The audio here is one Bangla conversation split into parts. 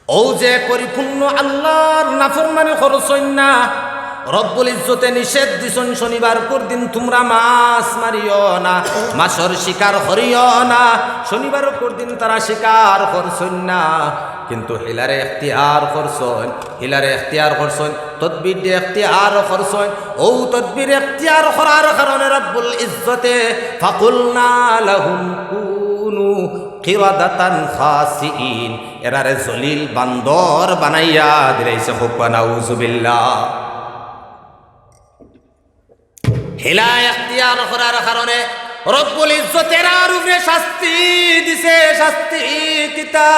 ও যে পরিপূর্ণ আল্লাহর নাফরমানি করছইন না, রব্বুল ইজ্জতে নিষেধ দিছন শনিবার পর দিন তোমরা মাছ মারিও না, মাছর শিকার করিও না। শনিবার পর দিন তারা শিকার করছইন না, কিন্তু হিলারে এখতিয়ার করছইন, হিলারে এখতিয়ার করছইন, তদবির দিয়ে এখতিয়ার করছইন। ও তদবির এখতিয়ার করার কারণে রব্বুল ইজ্জতে ফাকুলনা লাহুম কুনু কিরাদাতান খাসিইন, এরারে জলিল বান্দর বানাইয়া দিলাইছে। হুব্বা নাউজুবিল্লাহ। হিলা এখতিয়ার করার কারণে রব্বুল ইজ্জত এরার উপরে শাস্তি দিছে। শাস্তি কিতা?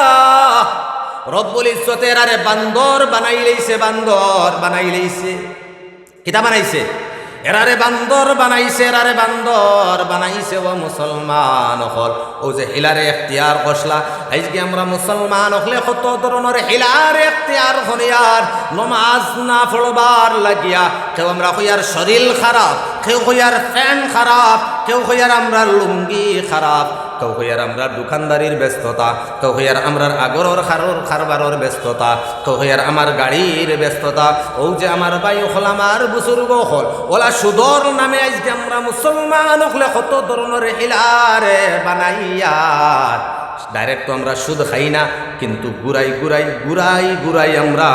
রব্বুল ইজ্জত এরারে বান্দর বানাই লইছে, বান্দর বানাই লইছে। কিতা বানাইছে? এরারে বান্দর বানাইছে, এরারে বান্দর বানাইছে। ও মুসলমান হল, ও যে হিলারে এখতিয়ার করছলা, আজকে আমরা মুসলমান হলে কত ধরনের হিলারে এখতিয়ার করিয়ার নমাজ না পড়বার লাগিয়া। কেউ আমরা কইয়ার শরীর খারাপ, কেউ কইয়ার ফ্যান খারাপ, কেউ কইয়ার আমরা লুঙ্গি খারাপ, কেউ কইয়ার আমরা দোকানদারির ব্যস্ততা, কেউ কইয়ার আমরার আগরর খারবারর ব্যস্ততা, কেউ কইয়ার আমার গাড়ির ব্যস্ততা। ও যে আমার ভাই হল, আমার বুজুর্গ হল, ওলা সুদর নামে আজকে আমরা মুসলমান হলে কত ধরনের হিলারে বানাইয়ার। ডাইরেক্ট তো আমরা সুদ খাই না, কিন্তু গুড়াই গুড়াই গুড়াই গুড়াই আমরা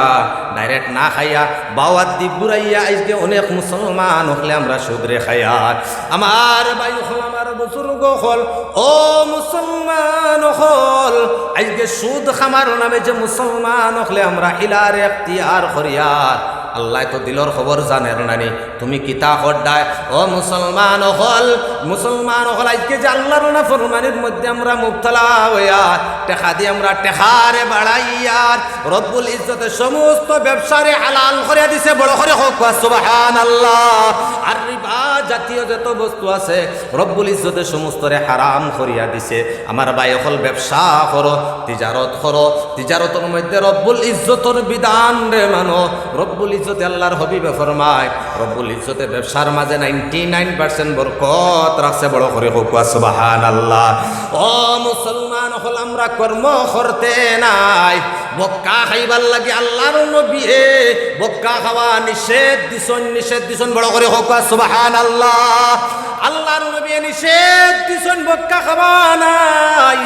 ডাইরেক্ট না খাইয়া বাওয়াত দি গুড়াইয়া আজকে অনেক মুসলমান হলে আমরা সুদরে খাইয়ার। আমার ভাই হল, আমার বুজুর্গ হল, ও মুসলমান হল, আজকে সুদ খামার নামে যে মুসলমান হলে আমরা হিলার এখতিয়ার করিয়ার। আল্লাহ তো দিলর খবর জানেন নানি, তুমি কিতা হড্ডায়। ও মুসলমান হল, মুসলমান হল, আজকে যে আল্লাহর নাফরমানির মধ্যে আমরা মুবতলা হইয়া টেকা দিয়ে আমরা টেকারে বাড়াইয়ার। রব্বুল ইজ্জতে সমস্ত ব্যবসারে হালাল করে দিছে। বড় করে হোক সুবহানাল্লাহ। আর রিবা জাতীয় যত বস্তু আছে রব্বুল ইজ্জতে সমস্তরে হারাম করিয়া দিছে। আমার ভাই হল, ব্যবসা করো, তিজারত করো, তিজারতের মধ্যে রব্বুল ইজ্জতর বিধান রে মানো। রব্বুল ইজ্জতে আল্লাহর হবিবে ফরমায়, রব্বুল ইজ্জতে ব্যবসার মাঝে 99% বরকত রাখছে। বড় করে হোক সুবহানাল্লাহ। ও মুসলমান হল, আমরা কর্ম করতে নাই, বক্কা খাইবার লাগে আল্লাহর নবী বক্কা খাওয়া নিষেধ দিছন, নিষেধ দিছন। বড় করে হোক সুবহানাল্লাহ। আল্লাহর নবী নিষেধ দিছন, বক্কা খাওয়া নাই,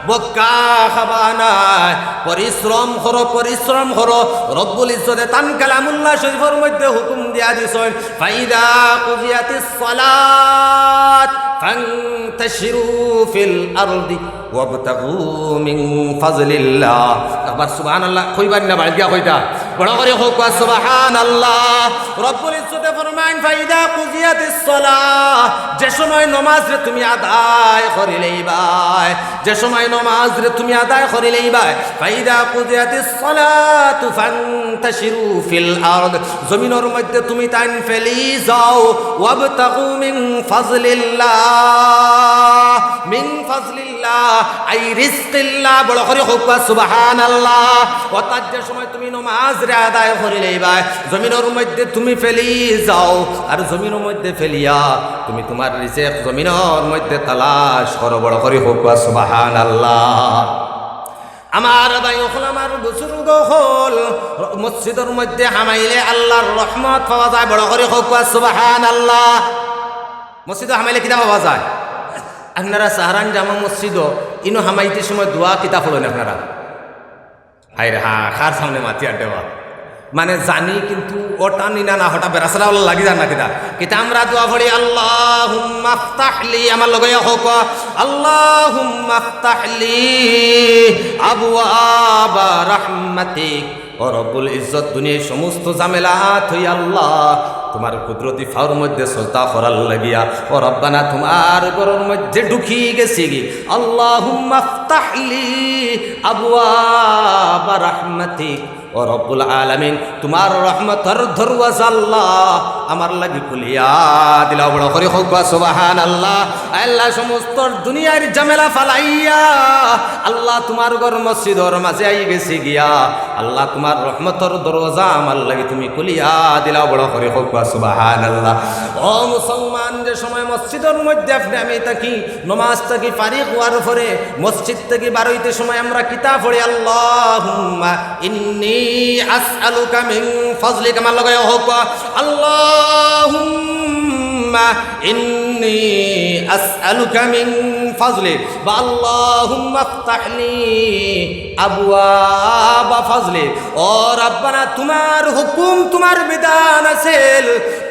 বক্কা খাওয়া নাই। পরিশ্রম করো, পরিশ্রম করো। রব্বুল ইজ্জতে তান কালামুল্লাহ শরীফের মধ্যে হুকুম দিয়া দিছন, ফাইদা কুজিয়াতিস সালাত ফান্তাশিরু ফিল আরদি ওয়াবতাগু মিন ফাজলিল্লাহ। একবার সুবহানাল্লাহ কইবার না, বাড়িয়া কইতা। বড় করে হোক সুবহানাল্লাহ। রব্বুল ইজ্জতে ফরমাইন, ফাইদা কুজিয়াতিস সালাহ, যে সময় নামাজ রে তুমি আদায় করিলেইবাই, যে সময় নামাজ রে তুমি আদায় করিলেইবাই। ফাইদা কুজিয়াতিস সালাতু ফান্তাশিরু ফিল আরদ, জমিনের মধ্যে তুমি তাইন ফেলি যাও। ওয়াবতাগু মিন ফাজলিল্লাহ, মিন ফাজলিল্লাহ আই রিজকিল্লাহ। বড় করে হোক সুবহানাল্লাহ। অর্থাৎ যে সময় তুমি নামাজ রে আদায় করিলেইবাই, জমিনের মধ্যে তুমি ফেলি যাও, আর জমিনের মধ্যে ফেলিয়া তুমি তোমার রিজিক জমিনের মধ্যে তালাশ করো। বড় করে হোক সুবহানাল্লাহ। আমার ভাই হল, আমার বুজুর্গ হল, মসজিদের মধ্যে হামাইলে আল্লাহর রহমত পাওয়া যায়। বড় করে হোক সুবহানাল্লাহ। মসজিদে হামাইলে কিতা পাওয়া যায়? আপনারা সাহারান জামা মসজিদ ইনো হামাইতে সময় দোয়া কিতা ফলেন আপনারা? হায় রে, হ্যাঁ, খার সামনে মাতি আর দেওয়া মানে জানি, কিন্তু ওটা নিনা না হঠাৎ বেড়াসালা লাগি যান না। কিতা কিতা আমরা দোয়া পড়ি, আল্লাহুম্মা ফতাহলি, আমার লগে হোক, আল্লাহুম্মা ফতাহলি আবওয়াবা রাহমাতিক। ও রব্বুল ইজ্জত, দুনিয়ার সমস্ত ঝামেলা থই আল্লাহ তোমার কুদরতি ফাওর মধ্যে সজদা করার লাগিয়া। ও রব্বানা, তোমার ঘরের মধ্যে ঢুকি গেছি গি। আল্লাহুম্মা ফতাহলি আবওয়াবা রাহমাতিক, ও ও রব্বুল আলামিন তোমার রহমতের দরওয়াজা আল্লাহ আমার লাগি খুলিয়া দিলা বড় করে হোক সুবহানাল্লাহ। আল্লাহ সমস্ত দুনিয়ার ঝামেলা ফালাইয়া আল্লাহ তোমার ঘর মসজিদর মাঝে আই গেছি গিয়া আল্লাহ তোমার রহমতের দরওয়াজা আমার লাগি তুমি খুলিয়া দিলা বড় করে হোক সুবহানাল্লাহ। ও মুসলমান, যে সময় মসজিদের মধ্যে আপনি আমি থাকি নমাজ থাকি ফারিক হওয়ার পরে মসজিদ থেকে বার হইতে সময় আমরা কিতাব পড়ি আল্লাহুম্মা ইন্নী আসআলুকা মিন ফাজলিকা, আমার লগে হোক আল্লাহুম্মা ইন্নী আসআলুকা মিন ফাজলিক বা আল্লাহুম্মা ইফতাহলি আবওয়াবা ফাজলিক। ও রব্বানা তোমার হুকুম তোমার বিধান আছে,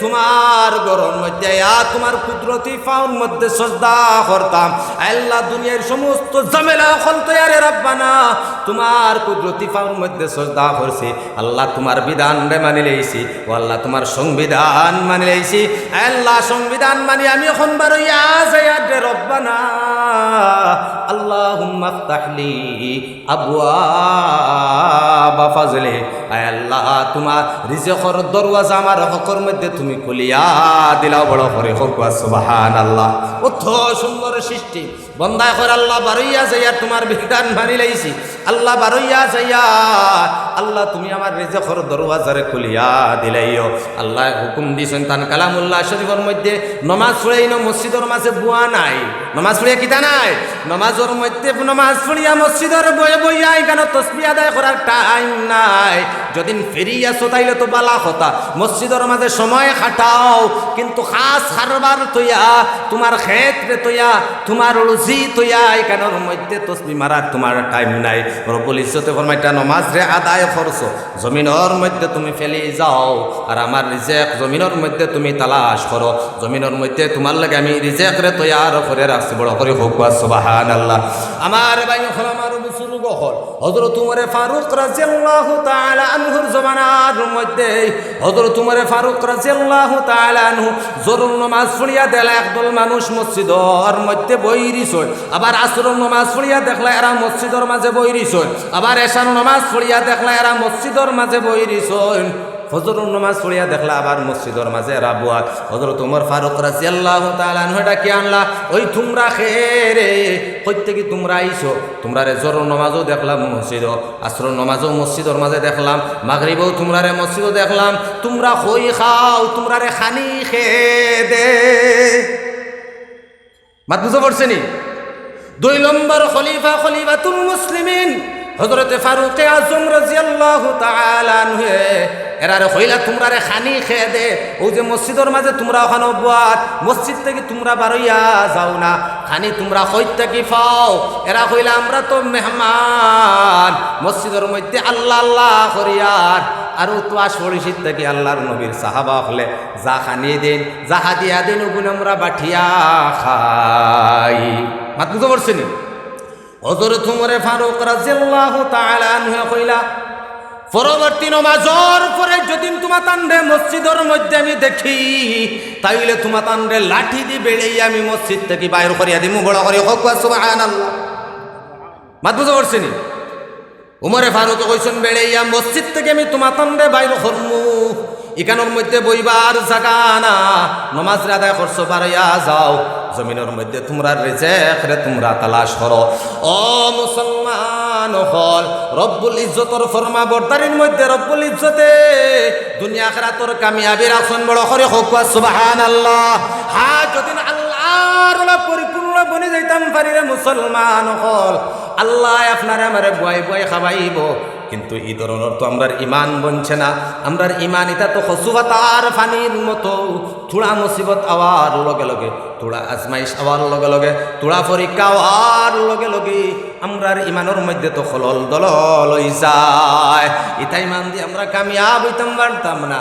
তোমার ঘরের মধ্যে তোমার কুদরতি ফাউন মধ্যে সজদা করতাম আল্লাহ। দুনিয়ার সমস্ত ঝামেলা খলতে আরে রব্বানা তোমার কুদরতি ফাউন মধ্যে সজদা করছি আল্লাহ। তোমার বিধান রে মানি লইছি ও আল্লাহ, তোমার সংবিধান মানি লইছি আল্লাহ। সংবিধান মানি আমি এখন বারইয়া যাই রে রব্বানা আল্লাহুম্মা ইফতাহলি আবওয়াবা ফাজলিক। আয় আল্লাহ তোমার রিজকের দরওয়াজা আমার হকের মধ্যে তুমি খুলিয়া দিলাও বড় করে হোক সুবহানাল্লাহ। কত সুন্দর সৃষ্টি বন্দা করে আল্লাহ বারইয়া যাইয়া তোমার বিধান মানি লাইছি আল্লাহ। বারইয়া যাইয়া আল্লাহ তুমি আমার রিজকের দরওয়াজারে খুলিয়া দিলাইও আল্লাহ। হুকুম দিছেন তান কালামুল্লাহ শরীফের মধ্যে নমাজ পড়াই না মসজিদের মাঝে বুয়া নাই, নমাজ পড়িয়া কিতা নাই, নমাজের মধ্যে নমাজ পড়িয়া মসজিদের বয়ে বইয়া এখানে তসবিহ আদায় করার টাইম নাই। যদিন ফেরিয়াছো তাইলে তো বালা কথা, মসজিদের মাঝে সময় খাটাও কিন্তু খাস হারবার তৈয়া তোমার ক্ষেত্রে তৈয়া তোমার রুজি তৈয়া এখানের মধ্যে তসবিহ মারার তোমার টাইম নাই। রব্বুল ইজ্জতে ফরমাইতা নমাজ রে আদায় করছো জমিনের মধ্যে তুমি ফেলে যাও আর আমার রিজেক জমিনের মধ্যে তুমি তালাশ করো। জমিনের মধ্যে তোমার লাগে আমি রিজেক রে তৈয়ার করে রাখছি বড় করে হোক সুবহানাল্লাহ। আমার ভাই হল আমার বুজুর্গ হল হযরত উমর ফারুক রাদিয়াল্লাহু তাআলা আনহুর জমানার মধ্যে হযরত উমর ফারুক রাদিয়াল্লাহু তাআলা আনহু জোহর নামাজ পড়িয়া দেখলা একদল মানুষ মসজিদের মধ্যে বইরিছ, আবার আসরের নামাজ পড়িয়া দেখলা এরা মসজিদের মাঝে বইরিছ, আবার এশার নামাজ পড়িয়া দেখলা এরা মসজিদের মাঝে বইরিছ, ফজরের নামাজ পড়িয়া দেখলা আবার মসজিদের মাঝে এরা বুয়াত। হযরত উমর ফারুক রাদিয়াল্লাহু তাআলা আনহু এটা কি আনলা, ওই তোমরা খেরে কইতে কি তোমরা আইছো, তোমরা রে জোহরের নামাজও দেখলাম মসজিদ, আসরের নামাজও মসজিদের মাঝে দেখলাম, মাগরিবও তোমরা রে মসজিদও দেখলাম, তোমরা খই খাও, তোমরা রে খানি খেয়ে দে। মাত বুঝতে পারছেনি? 2 নম্বর খলিফা খলিফাতুল মুসলিমিন হযরতে ফারুক আযম রাদিয়াল্লাহু তাআলা আনহু এরারে কইলা তোমরা রে খানি খেয়ে দে। ও যে মসজিদের মাঝে তোমরা ওখানে বুয়াত, মসজিদ থেকে তোমরা বারইয়া যাও না, খানি তোমরা কইতে কি পাও? এরা কইলা আমরা তো মেহমান মসজিদের মধ্যে আল্লাহ আল্লাহ করিয়ার আর তো আসরিশিত থেকে আল্লাহর নবীর সাহাবা হলে যা খানি দেন যা হাদিয়া দেন ওগুলো আমরা বাঠিয়া খাই। মাত বুঝতে পারছেনি? হযরত উমর ফারুক রাদিয়াল্লাহু তাআলা আনহু কইলা পরবর্তী নমাজর পরে যদি তোমার তান্ডে মসজিদের মধ্যে আমি দেখি তাইলে তোমার তান্ডে লাঠি দি বেড়েই আমি মসজিদ থেকে বাইর করিয়া দিমু বড় করে হোক সুবহানাল্লাহ। মাত বুঝতে পারছেনি? উমরে ফারুক কইছেন বেড়েইয়া মসজিদ থেকে আমি তোমার তান্ডে বাইর করমু, এখানোর মধ্যে বইবার জায়গা না, নমাজ আদায় করছো বাড়াইয়া যাও, জমিনের মধ্যে তোমরা রিজেক রে তোমরা তালাশ করো। ও মুসলমান হল রব্বুল ইজ্জতর ফরমা বর্দারির মধ্যে রব্বুল ইজ্জতে দুনিয়া আখিরাতর কামিয়াবি রাখছেন বড় করে হোক সুবহানাল্লাহ। হ্যাঁ যদি আল্লাহর পরিপূর্ণ বনে যাইতাম পারি রে মুসলমান হল, আল্লাহ আপনারে আমারে বয় বয় খাবাইব, কিন্তু এই ধরনের তো আমরার ইমান বনছে না। আমরার ইমান এটা তো খসুবাতার ফানির মতো, থোড়া মুসিবত আওয়ার লগে লগে, থোড়া আজমাইশ আওয়ার লগে লগে, থোড়া পরীক্ষা আওয়ার লগে লগে আমরার ইমানের মধ্যে তো খলল দলল হই যায়। ইতা ইমান দিয়ে আমরা কামিয়াব হইতাম পারতাম না।